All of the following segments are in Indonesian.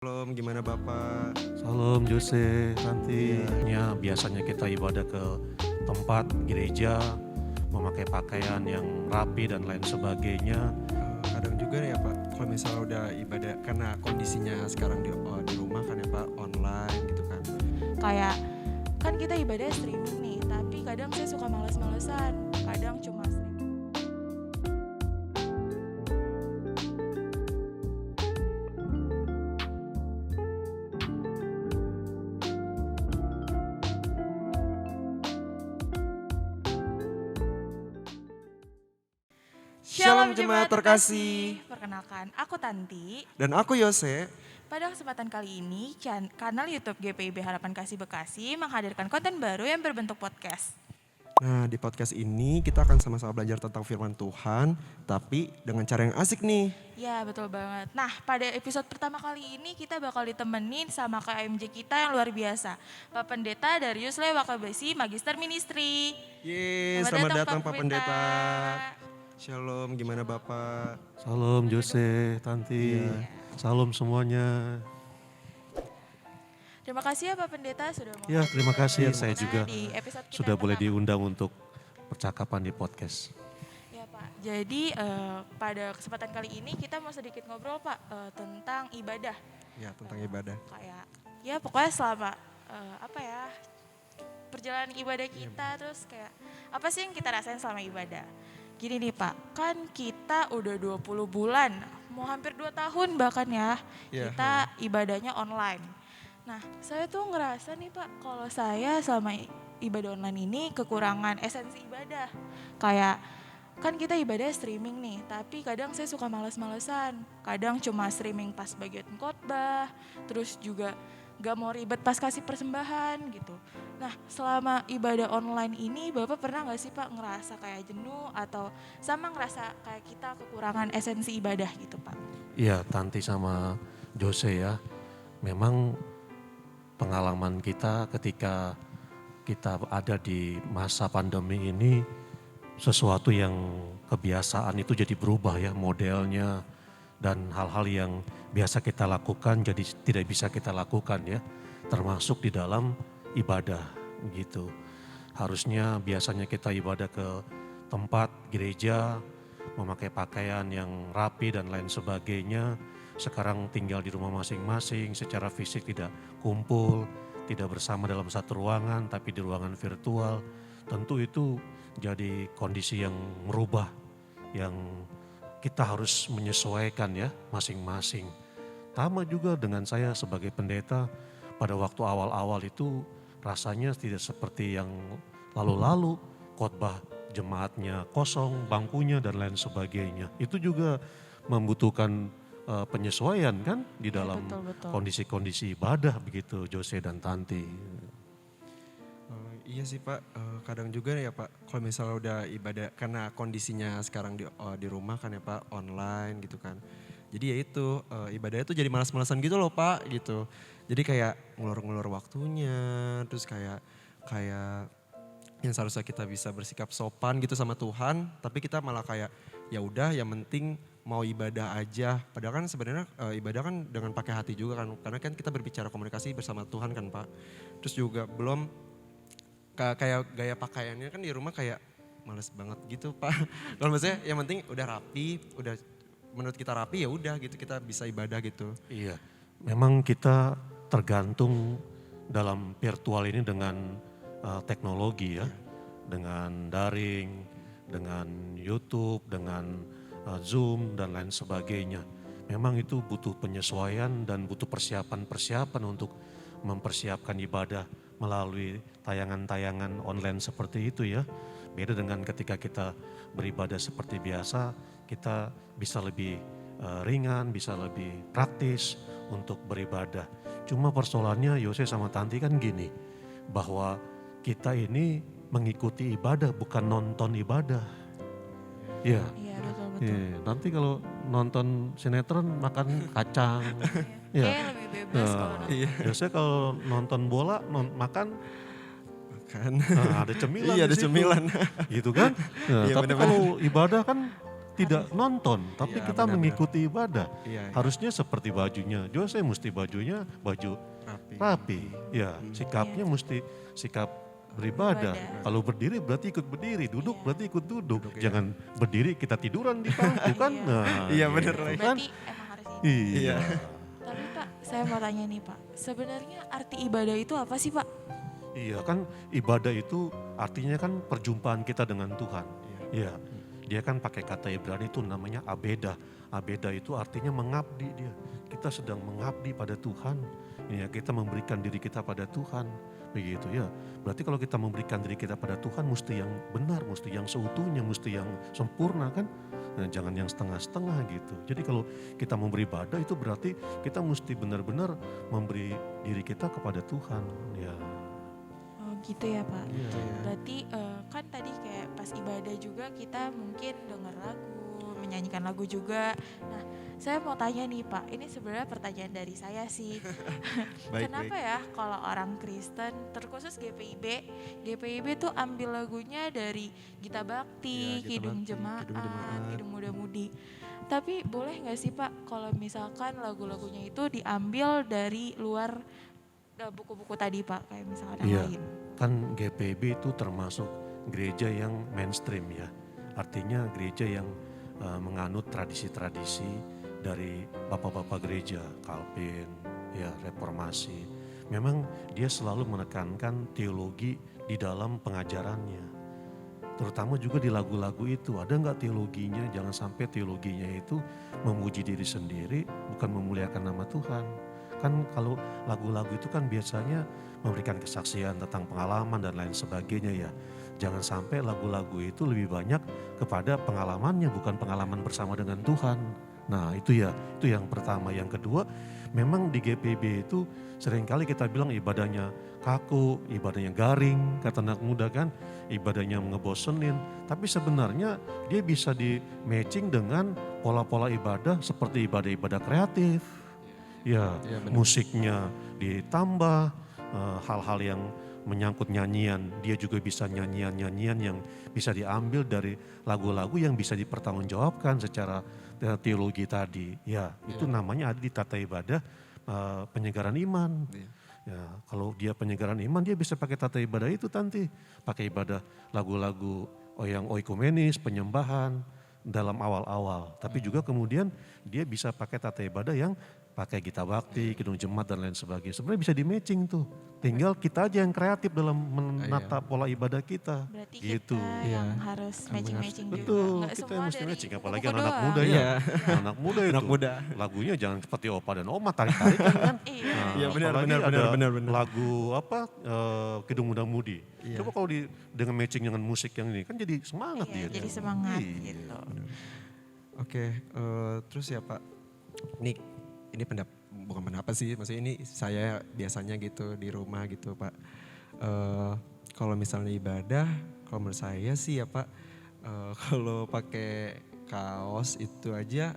Salam, gimana Bapak? Salam Jose, nanti Iya. biasanya kita ibadah ke tempat gereja, memakai pakaian yang rapi dan lain sebagainya. Kadang juga nih ya Pak, kalau misalnya udah ibadah karena kondisinya sekarang di rumah kan ya Pak, online gitu kan. Kayak kan kita ibadah streaming nih, tapi kadang saya suka males-malesan, kadang cuma streaming. Shalom jemaat terkasih. Perkenalkan, aku Tanti. Dan aku Yose. Pada kesempatan kali ini, kanal YouTube GPIB Harapan Kasih Bekasi menghadirkan konten baru yang berbentuk podcast. Nah, di podcast ini kita akan sama-sama belajar tentang firman Tuhan, tapi dengan cara yang asik nih. Ya, betul banget. Nah, pada episode pertama kali ini kita bakal ditemenin sama KMJ kita yang luar biasa, Pak Pendeta Darius Lewakabesi, Magister Ministry. Yeay, selamat datang Pak Pendeta. Shalom, gimana Bapak? Salam Jose, Tanti, salam semuanya. Terima kasih ya Pak Pendeta sudah mau. Ya, terima kasih. Saya Nah, juga di episode kita sudah yang boleh pertama. diundang untuk percakapan di podcast. Ya Pak, jadi pada kesempatan kali ini kita mau sedikit ngobrol Pak tentang ibadah. Ya, tentang ibadah. Kayak ya pokoknya selama perjalanan ibadah kita terus kayak apa sih yang kita rasain selama ibadah. Gini nih Pak, kan kita udah 20 bulan, mau hampir 2 tahun bahkan ya, Iya. kita ibadahnya online. Nah, saya tuh ngerasa nih Pak, kalau saya selama ibadah online ini kekurangan esensi ibadah. Kayak kan kita ibadah streaming nih, tapi kadang saya suka males-malesan. Kadang cuma streaming pas bagian khotbah, terus juga gak mau ribet pas kasih persembahan gitu. Nah, selama ibadah online ini Bapak pernah gak sih Pak ngerasa kayak jenuh atau sama ngerasa kayak kita kekurangan esensi ibadah gitu Pak? Iya, Tanti sama Jose ya. Memang pengalaman kita ketika kita ada di masa pandemi ini, sesuatu yang kebiasaan itu jadi berubah ya modelnya, dan hal-hal yang biasa kita lakukan jadi tidak bisa kita lakukan ya, termasuk di dalam ibadah gitu. Harusnya biasanya kita ibadah ke tempat gereja, memakai pakaian yang rapi dan lain sebagainya. Sekarang tinggal di rumah masing-masing, secara fisik tidak kumpul, tidak bersama dalam satu ruangan tapi di ruangan virtual. Tentu itu jadi kondisi yang merubah, yang kita harus menyesuaikan ya masing-masing. Sama juga dengan saya sebagai pendeta, pada waktu awal-awal itu rasanya tidak seperti yang lalu-lalu, khotbah jemaatnya kosong, bangkunya dan lain sebagainya. Itu juga membutuhkan penyesuaian kan di dalam Betul. kondisi-kondisi ibadah begitu Jose dan Tanti. Iya sih Pak, kadang juga ya Pak, kalau misalnya udah ibadah karena kondisinya sekarang di rumah kan ya Pak, online gitu kan. Jadi ya itu, ibadahnya tuh jadi malas-malasan gitu loh Pak gitu. Jadi kayak ngulur-ngulur waktunya, terus kayak yang seharusnya kita bisa bersikap sopan gitu sama Tuhan, tapi kita malah kayak ya udah yang penting mau ibadah aja. Padahal kan sebenarnya ibadah kan dengan pakai hati juga kan, karena kan kita berbicara komunikasi bersama Tuhan kan Pak. Terus juga belum kayak gaya pakaiannya kan di rumah kayak males banget gitu Pak. Kalau maksudnya yang penting udah rapi, udah menurut kita rapi ya udah gitu kita bisa ibadah gitu. Iya, memang kita tergantung dalam virtual ini dengan teknologi ya, dengan daring, dengan YouTube, dengan Zoom dan lain sebagainya. Memang itu butuh penyesuaian dan butuh persiapan-persiapan untuk mempersiapkan ibadah melalui tayangan-tayangan online seperti itu ya. Beda dengan ketika kita beribadah seperti biasa, kita bisa lebih ringan, bisa lebih praktis untuk beribadah. Cuma persoalannya Yose sama Tanti kan gini, bahwa kita ini mengikuti ibadah bukan nonton ibadah. Iya. Iya betul. Iya, nanti kalau nonton sinetron makan kacang. Iya. Kayak lebih bebas kalau nonton. Iya. Biasanya kalau nonton bola makan Kan. ada cemilan Iya di ada situ. cemilan. Gitu kan. Nah, Iya, tapi benar-benar. kalau ibadah kan tidak nonton, tapi Iya, kita benar-benar. mengikuti ibadah. Iya, iya. Harusnya seperti bajunya. Jose mesti bajunya baju rapi. Ya, sikapnya mesti sikap beribadah. Beribadah. Kalau berdiri berarti ikut berdiri, duduk Iya. berarti ikut duduk. Duduk, iya. Jangan berdiri kita tiduran di bangku kan. Iya. Nah, Iya, bener gitu lagi. kan. Berarti emang harus ini. Iya. Tapi Pak, saya mau tanya nih Pak, sebenarnya arti ibadah itu apa sih Pak? Iya kan ibadah itu artinya kan perjumpaan kita dengan Tuhan. Iya. Dia kan pakai kata Ibrani itu namanya abeda. Abeda itu artinya mengabdi dia. Kita sedang mengabdi pada Tuhan. Ya, kita memberikan diri kita pada Tuhan. Begitu ya. Berarti kalau kita memberikan diri kita pada Tuhan mesti yang benar, mesti yang seutuhnya, mesti yang sempurna kan. Nah, jangan yang setengah-setengah gitu. Jadi kalau kita memberi ibadah itu berarti kita mesti benar-benar memberi diri kita kepada Tuhan. Ya. Oh gitu ya Pak. Gitu ya. Berarti kan tadi kayak pas ibadah juga kita mungkin denger lagu, menyanyikan lagu juga. Nah, saya mau tanya nih Pak, ini sebenarnya pertanyaan dari saya sih. Baik, Kenapa baik. ya kalau orang Kristen, terkhusus GPIB tuh ambil lagunya dari Gita Bakti, Ya, Gita Kidung Bakti, Jemaat, Kidung Jemaat. Kidung Muda Mudi. Tapi boleh nggak sih Pak kalau misalkan lagu-lagunya itu diambil dari luar buku-buku tadi Pak, kayak misalkan yang Iya. lain? Kan GPB itu termasuk gereja yang mainstream ya. Artinya gereja yang menganut tradisi-tradisi dari bapak-bapak gereja, Calvin, ya reformasi. Memang dia selalu menekankan teologi di dalam pengajarannya. Terutama juga di lagu-lagu itu, ada nggak teologinya? Jangan sampai teologinya itu memuji diri sendiri, bukan memuliakan nama Tuhan. Kan kalau lagu-lagu itu kan biasanya memberikan kesaksian tentang pengalaman dan lain sebagainya ya. Jangan sampai lagu-lagu itu lebih banyak kepada pengalamannya, bukan pengalaman bersama dengan Tuhan. Nah itu ya, itu yang pertama. Yang kedua, memang di GPB itu seringkali kita bilang ibadahnya kaku, ibadahnya garing, kata anak muda kan, ibadahnya ngebosenin. Tapi sebenarnya dia bisa di matching dengan pola-pola ibadah seperti ibadah-ibadah kreatif. Ya, Iya, benar. musiknya ditambah, hal-hal yang menyangkut nyanyian, dia juga bisa nyanyian-nyanyian yang bisa diambil dari lagu-lagu yang bisa dipertanggungjawabkan secara teologi tadi. Ya, itu namanya ada di tata ibadah penyegaran iman. Iya. Ya, kalau dia penyegaran iman, dia bisa pakai tata ibadah itu nanti, pakai ibadah lagu-lagu yang oikumenis, penyembahan dalam awal-awal. Tapi juga kemudian dia bisa pakai tata ibadah yang pakai Gita Bakti, Kidung Jemaat dan lain sebagainya. Sebenarnya bisa di matching tuh. Tinggal kita aja yang kreatif dalam menata pola ibadah kita. Berarti Gitu. kita Iya. yang harus matching-matching juga. Betul, Nggak kita semua yang mesti dari matching. Apalagi buku-buku anak doang. muda ya. Iya. Anak muda itu. Anak muda. Lagunya jangan seperti opa dan oma tarik-tarikan kan. Iya. Iya, benar, apalagi benar, ada benar, benar, benar. lagu apa Kidung Muda Mudi. Iya. Coba kalau dengan matching dengan musik yang ini kan jadi semangat Iya, dia. jadi tuh. semangat Iya. gitu. Oke, terus ya Pak, ini bukan pendapat sih, maksudnya ini saya biasanya gitu di rumah gitu Pak. Kalau misalnya ibadah, kalau menurut saya sih ya Pak, kalau pakai kaos itu aja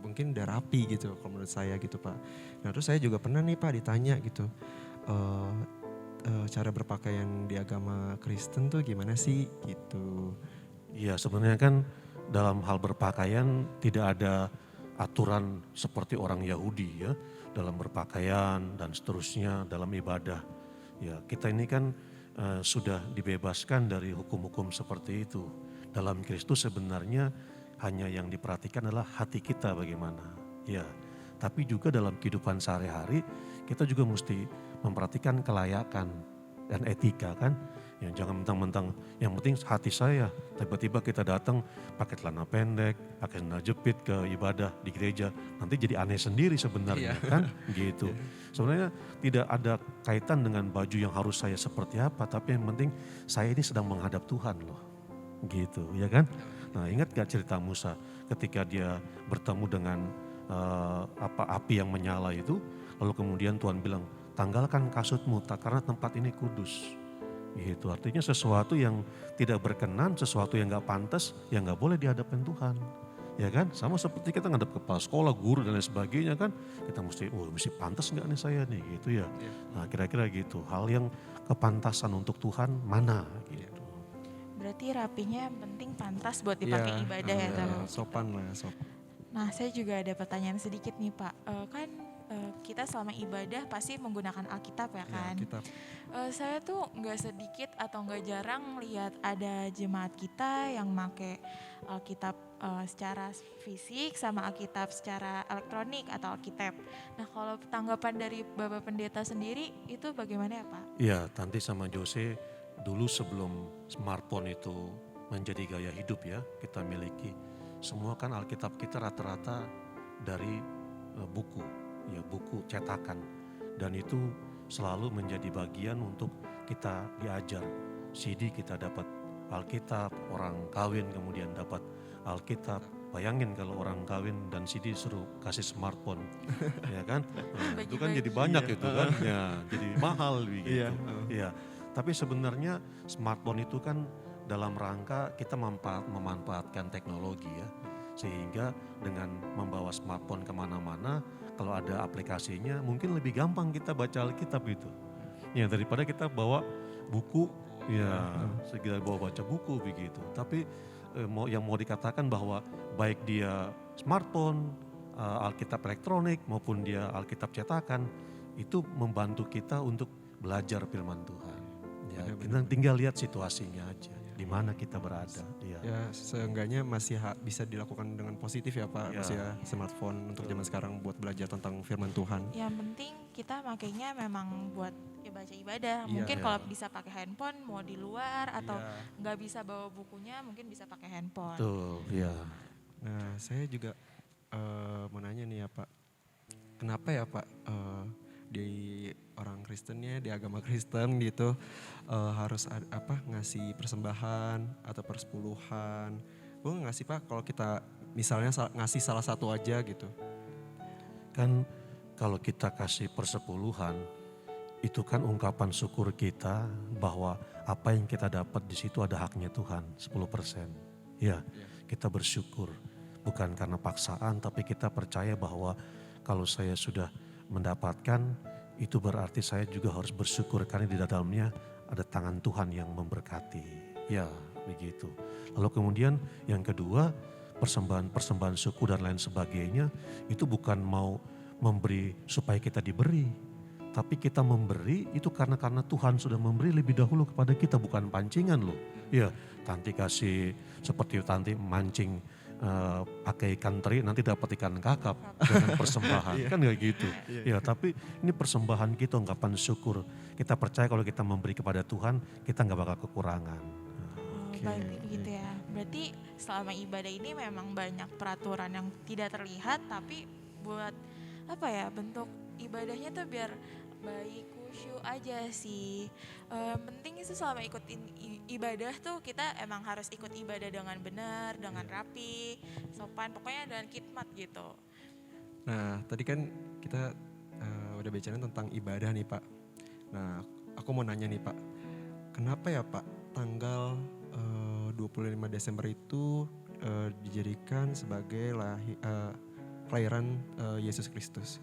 mungkin udah rapi gitu kalau menurut saya gitu Pak. Nah terus saya juga pernah nih Pak ditanya gitu, cara berpakaian di agama Kristen tuh gimana sih gitu. Iya, sebenarnya kan dalam hal berpakaian tidak ada aturan seperti orang Yahudi ya dalam berpakaian dan seterusnya dalam ibadah. Ya, kita ini kan sudah dibebaskan dari hukum-hukum seperti itu. Dalam Kristus sebenarnya hanya yang diperhatikan adalah hati kita bagaimana. Ya, tapi juga dalam kehidupan sehari-hari kita juga mesti memperhatikan kelayakan dan etika kan. Ya, jangan mentang-mentang yang penting hati saya. Tiba-tiba kita datang pakai celana pendek, pakai sandal jepit ke ibadah di gereja. Nanti jadi aneh sendiri sebenarnya kan gitu. Sebenarnya tidak ada kaitan dengan baju yang harus saya seperti apa. Tapi yang penting saya ini sedang menghadap Tuhan loh. Gitu ya kan. Nah ingat gak cerita Musa ketika dia bertemu dengan api yang menyala itu. Lalu kemudian Tuhan bilang tanggalkan kasutmu karena tempat ini kudus. Gitu, artinya sesuatu yang tidak berkenan, sesuatu yang gak pantas, yang gak boleh dihadapkan Tuhan. Ya kan, sama seperti kita ngadep kepala sekolah, guru dan lain sebagainya kan. Kita mesti pantas gak nih saya nih gitu ya. Nah kira-kira gitu, hal yang kepantasan untuk Tuhan mana gitu. berarti rapinya yang penting pantas buat Iya, dipakai ibadah ya, Tam. sopan lah, sopan. Nah, saya juga ada pertanyaan sedikit nih, Pak. Kan kita selama ibadah pasti menggunakan Alkitab ya Ya, kan? kita Saya tuh nggak sedikit atau nggak jarang lihat ada jemaat kita yang make Alkitab secara fisik sama Alkitab secara elektronik atau Alkitab. Nah, kalau tanggapan dari Bapak Pendeta sendiri itu bagaimana ya, Pak? Iya, Tanti sama Jose, dulu sebelum smartphone itu menjadi gaya hidup ya kita miliki, semua kan Alkitab kita rata-rata dari buku, ya buku cetakan, dan itu selalu menjadi bagian untuk kita diajar. CD kita dapat Alkitab, orang kawin kemudian dapat Alkitab. Bayangin kalau orang kawin dan CD suruh kasih smartphone, ya kan? Nah, itu kan jadi banyak itu kan, ya jadi mahal begitu. Iya, Iya. Tapi sebenarnya smartphone itu kan dalam rangka kita memanfaatkan teknologi ya. Sehingga dengan membawa smartphone kemana-mana, kalau ada aplikasinya mungkin lebih gampang kita baca Alkitab itu. Ya daripada kita bawa buku, ya segera bawa baca buku begitu. Tapi yang mau dikatakan bahwa baik dia smartphone, Alkitab elektronik maupun dia Alkitab cetakan, itu membantu kita untuk belajar firman Tuhan. Ya, kita tinggal lihat situasinya aja, di mana kita berada. Ya. ya seenggaknya masih bisa dilakukan dengan positif ya Pak, Ya. Mas ya, smartphone untuk zaman sekarang buat belajar tentang firman Tuhan. Yang penting kita makainya memang buat baca ibadah. Iya, Mungkin iya. kalau bisa pakai handphone mau di luar atau Iya. nggak bisa bawa bukunya mungkin bisa pakai handphone. Betul, ya. Nah saya juga mau nanya nih ya Pak, kenapa ya Pak di orang Kristennya, di agama Kristen gitu harus ngasih persembahan atau persepuluhan? Boleh nggak sih Pak kalau kita misalnya ngasih salah satu aja gitu? Kan kalau kita kasih persepuluhan, itu kan ungkapan syukur kita bahwa apa yang kita dapat di situ ada haknya Tuhan, 10%. Ya, kita bersyukur. Bukan karena paksaan, tapi kita percaya bahwa kalau saya sudah mendapatkan, itu berarti saya juga harus bersyukur karena di dalamnya ada tangan Tuhan yang memberkati. Ya, begitu. Lalu kemudian yang kedua, persembahan syukur dan lain sebagainya, itu bukan mau memberi supaya kita diberi. Tapi kita memberi itu karena Tuhan sudah memberi lebih dahulu kepada kita, bukan pancingan loh. Ya, Tanti kasih seperti Tanti mancing pakai ikan teri, nanti dapat ikan kakap dengan persembahan. Kan kayak gitu. Ya, tapi ini persembahan kita, ungkapan syukur. Kita percaya kalau kita memberi kepada Tuhan, kita nggak bakal kekurangan. Berarti begitu ya. Berarti selama ibadah ini memang banyak peraturan yang tidak terlihat tapi buat bentuk ibadahnya tuh biar baik, khusyuk aja sih. Penting itu selama ikutin ibadah tuh kita emang harus ikut ibadah dengan benar, dengan rapi, sopan, pokoknya dengan khidmat gitu. Nah tadi kan kita udah bicara tentang ibadah nih Pak. Nah aku mau nanya nih Pak, kenapa ya Pak tanggal 25 Desember itu dijadikan sebagai kelahiran Yesus Kristus?